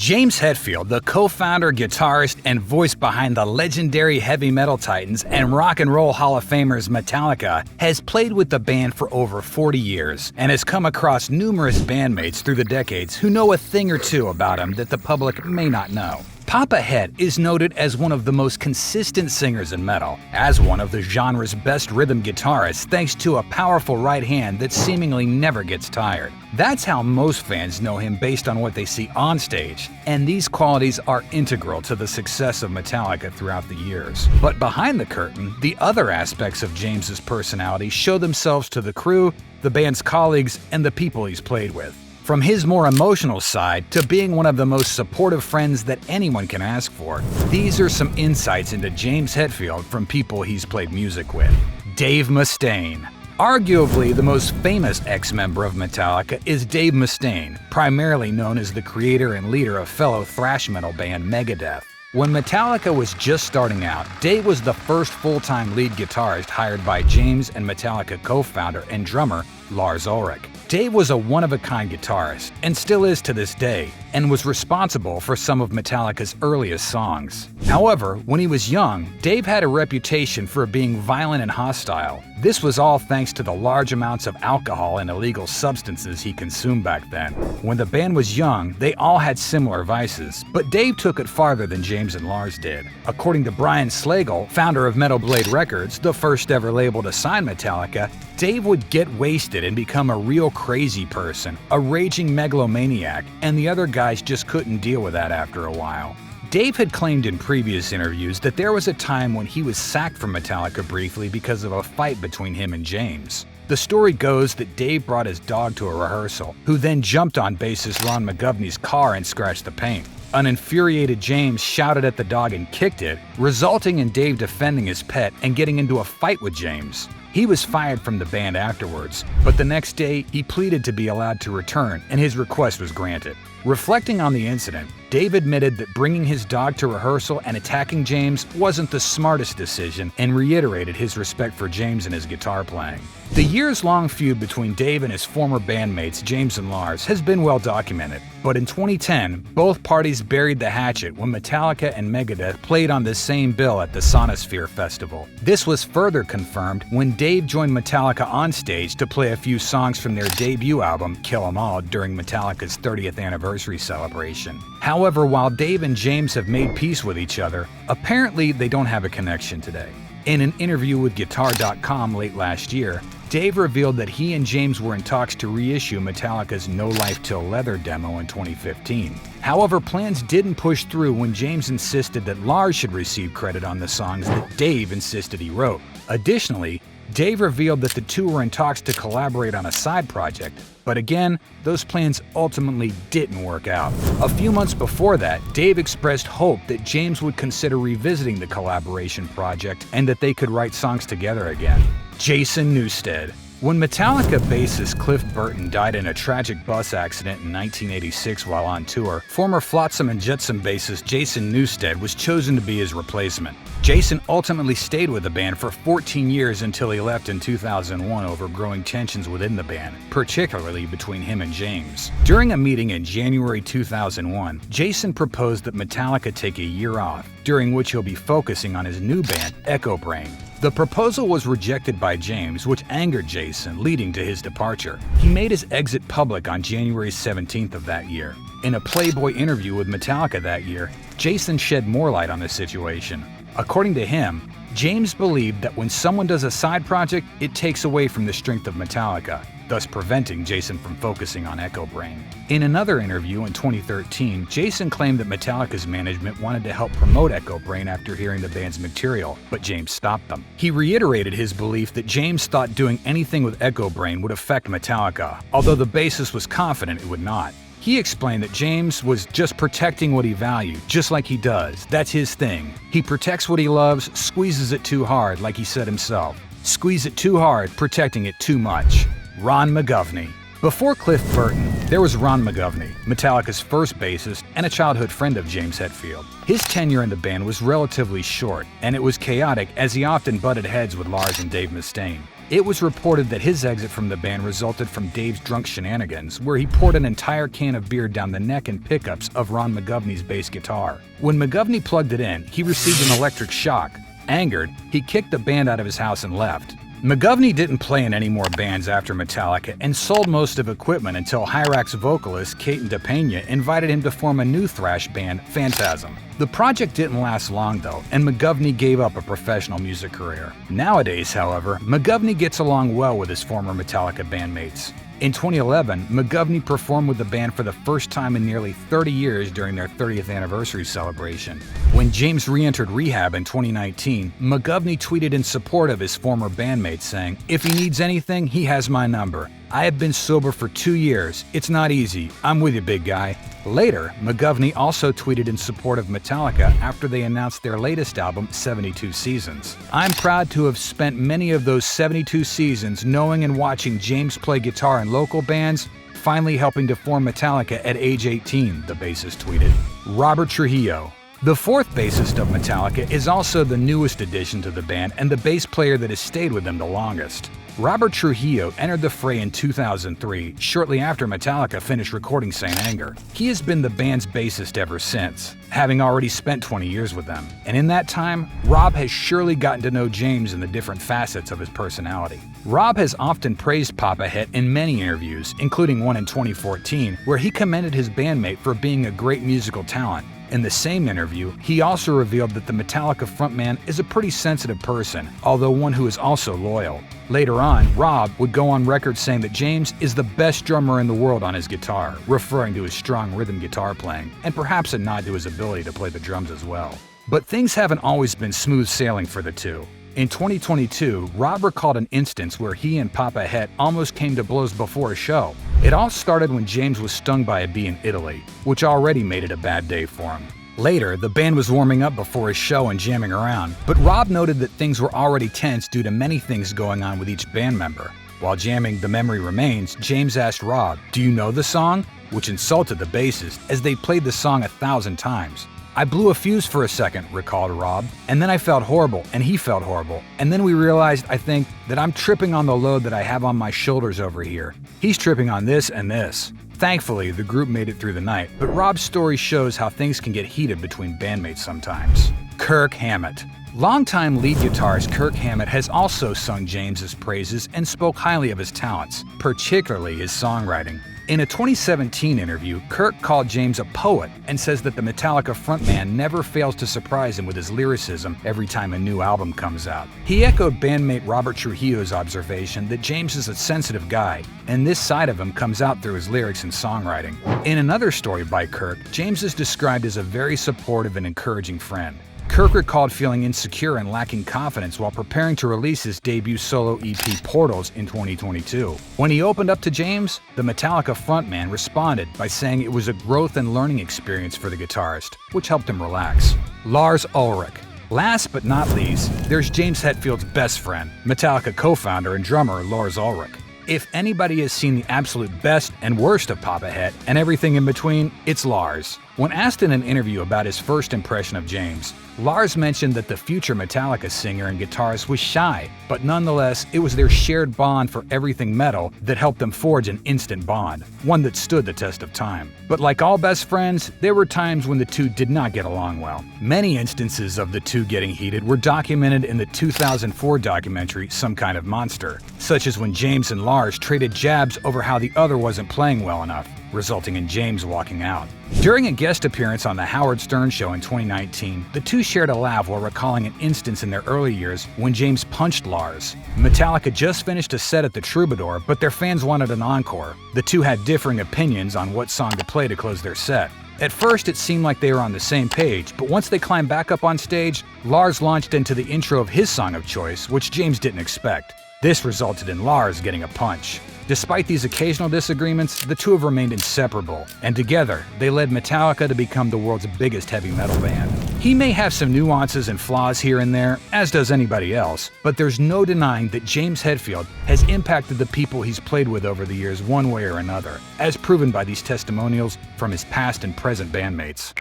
James Hetfield, the co-founder, guitarist, and voice behind the legendary heavy metal titans and rock and roll Hall of Famers Metallica, has played with the band for over 40 years and has come across numerous bandmates through the decades who know a thing or two about him that the public may not know. Papa Het is noted as one of the most consistent singers in metal, as one of the genre's best rhythm guitarists thanks to a powerful right hand that seemingly never gets tired. That's how most fans know him based on what they see on stage, and these qualities are integral to the success of Metallica throughout the years. But behind the curtain, the other aspects of James's personality show themselves to the crew, the band's colleagues, and the people he's played with. From his more emotional side to being one of the most supportive friends that anyone can ask for, these are some insights into James Hetfield from people he's played music with. Dave Mustaine. Arguably the most famous ex-member of Metallica is Dave Mustaine, primarily known as the creator and leader of fellow thrash metal band Megadeth. When Metallica was just starting out, Dave was the first full-time lead guitarist hired by James and Metallica co-founder and drummer Lars Ulrich. Dave was a one-of-a-kind guitarist, and still is to this day, and was responsible for some of Metallica's earliest songs. However, when he was young, Dave had a reputation for being violent and hostile. This was all thanks to the large amounts of alcohol and illegal substances he consumed back then. When the band was young, they all had similar vices, but Dave took it farther than James and Lars did. According to Brian Slagle, founder of Metal Blade Records, the first ever label to sign Metallica, Dave would get wasted and become a real crazy person, a raging megalomaniac, and the other guys just couldn't deal with that after a while. Dave had claimed in previous interviews that there was a time when he was sacked from Metallica briefly because of a fight between him and James. The story goes that Dave brought his dog to a rehearsal, who then jumped on bassist Ron McGovney's car and scratched the paint. An infuriated James shouted at the dog and kicked it, resulting in Dave defending his pet and getting into a fight with James. He was fired from the band afterwards, but the next day he pleaded to be allowed to return, and his request was granted. Reflecting on the incident, Dave admitted that bringing his dog to rehearsal and attacking James wasn't the smartest decision and reiterated his respect for James and his guitar playing. The years-long feud between Dave and his former bandmates James and Lars has been well documented, but in 2010, both parties buried the hatchet when Metallica and Megadeth played on the same bill at the Sonosphere Festival. This was further confirmed when Dave joined Metallica on stage to play a few songs from their debut album, Kill 'Em All, during Metallica's 30th anniversary celebration. However, while Dave and James have made peace with each other, apparently they don't have a connection today. In an interview with Guitar.com late last year, Dave revealed that he and James were in talks to reissue Metallica's No Life Till Leather demo in 2015. However, plans didn't push through when James insisted that Lars should receive credit on the songs that Dave insisted he wrote. Additionally, Dave revealed that the two were in talks to collaborate on a side project, but again, those plans ultimately didn't work out. A few months before that, Dave expressed hope that James would consider revisiting the collaboration project and that they could write songs together again. Jason Newsted. When Metallica bassist Cliff Burton died in a tragic bus accident in 1986 while on tour, former Flotsam and Jetsam bassist Jason Newsted was chosen to be his replacement. Jason ultimately stayed with the band for 14 years until he left in 2001 over growing tensions within the band, particularly between him and James. During a meeting in January 2001, Jason proposed that Metallica take a year off, during which he'll be focusing on his new band, Echo Brain. The proposal was rejected by James, which angered Jason, leading to his departure. He made his exit public on January 17th of that year. In a Playboy interview with Metallica that year, Jason shed more light on the situation. According to him, James believed that when someone does a side project, it takes away from the strength of Metallica, thus preventing Jason from focusing on Echo Brain. In another interview in 2013, Jason claimed that Metallica's management wanted to help promote Echo Brain after hearing the band's material, but James stopped them. He reiterated his belief that James thought doing anything with Echo Brain would affect Metallica, although the bassist was confident it would not. He explained that James was just protecting what he valued, just like he does. That's his thing. He protects what he loves, squeezes it too hard, like he said himself. Squeeze it too hard, protecting it too much. Ron McGovney. Before Cliff Burton, there was Ron McGovney, Metallica's first bassist and a childhood friend of James Hetfield. His tenure in the band was relatively short, and it was chaotic as he often butted heads with Lars and Dave Mustaine. It was reported that his exit from the band resulted from Dave's drunk shenanigans, where he poured an entire can of beer down the neck and pickups of Ron McGovney's bass guitar. When McGovney plugged it in, he received an electric shock. Angered, he kicked the band out of his house and left. McGovney didn't play in any more bands after Metallica and sold most of equipment until Hyrax vocalist Caton DePena invited him to form a new thrash band, Phantasm. The project didn't last long though, and McGovney gave up a professional music career. Nowadays, however, McGovney gets along well with his former Metallica bandmates. In 2011, McGovney performed with the band for the first time in nearly 30 years during their 30th anniversary celebration. When James re-entered rehab in 2019, McGovney tweeted in support of his former bandmates saying, "If he needs anything, he has my number. I have been sober for 2 years. It's not easy. I'm with you, big guy." Later, McGovney also tweeted in support of Metallica after they announced their latest album, 72 Seasons. "I'm proud to have spent many of those 72 seasons knowing and watching James play guitar in local bands, finally helping to form Metallica at age 18, the bassist tweeted. Robert Trujillo. The fourth bassist of Metallica is also the newest addition to the band and the bass player that has stayed with them the longest. Robert Trujillo entered the fray in 2003, shortly after Metallica finished recording Saint Anger. He has been the band's bassist ever since, having already spent 20 years with them. And in that time, Rob has surely gotten to know James in the different facets of his personality. Rob has often praised Papa Het in many interviews, including one in 2014, where he commended his bandmate for being a great musical talent. In the same interview, he also revealed that the Metallica frontman is a pretty sensitive person, although one who is also loyal. Later on, Rob would go on record saying that James is the best drummer in the world on his guitar, referring to his strong rhythm guitar playing, and perhaps a nod to his ability to play the drums as well. But things haven't always been smooth sailing for the two. In 2022, Rob recalled an instance where he and Papa Het almost came to blows before a show. It all started when James was stung by a bee in Italy, which already made it a bad day for him. Later, the band was warming up before his show and jamming around, but Rob noted that things were already tense due to many things going on with each band member. While jamming The Memory Remains, James asked Rob, "Do you know the song?" which insulted the bassist as they played the song 1,000 times. "I blew a fuse for a second," recalled Rob, "and then I felt horrible, and he felt horrible. And then we realized, I think, that I'm tripping on the load that I have on my shoulders over here. He's tripping on this and this." Thankfully, the group made it through the night, but Rob's story shows how things can get heated between bandmates sometimes. Kirk Hammett. Longtime lead guitarist Kirk Hammett has also sung James's praises and spoke highly of his talents, particularly his songwriting. In a 2017 interview, Kirk called James a poet and says that the Metallica frontman never fails to surprise him with his lyricism every time a new album comes out. He echoed bandmate Robert Trujillo's observation that James is a sensitive guy, and this side of him comes out through his lyrics and songwriting. In another story by Kirk, James is described as a very supportive and encouraging friend. Kirk recalled feeling insecure and lacking confidence while preparing to release his debut solo EP Portals in 2022. When he opened up to James, the Metallica frontman responded by saying it was a growth and learning experience for the guitarist, which helped him relax. Lars Ulrich. Last but not least, there's James Hetfield's best friend, Metallica co-founder and drummer Lars Ulrich. If anybody has seen the absolute best and worst of Papa Het and everything in between, it's Lars. When asked in an interview about his first impression of James, Lars mentioned that the future Metallica singer and guitarist was shy, but nonetheless, it was their shared bond for everything metal that helped them forge an instant bond, one that stood the test of time. But like all best friends, there were times when the two did not get along well. Many instances of the two getting heated were documented in the 2004 documentary Some Kind of Monster, such as when James and Lars traded jabs over how the other wasn't playing well enough, resulting in James walking out. During a guest appearance on The Howard Stern Show in 2019, the two shared a laugh while recalling an instance in their early years when James punched Lars. Metallica just finished a set at the Troubadour, but their fans wanted an encore. The two had differing opinions on what song to play to close their set. At first, it seemed like they were on the same page, but once they climbed back up on stage, Lars launched into the intro of his song of choice, which James didn't expect. This resulted in Lars getting a punch. Despite these occasional disagreements, the two have remained inseparable, and together, they led Metallica to become the world's biggest heavy metal band. He may have some nuances and flaws here and there, as does anybody else, but there's no denying that James Hetfield has impacted the people he's played with over the years one way or another, as proven by these testimonials from his past and present bandmates.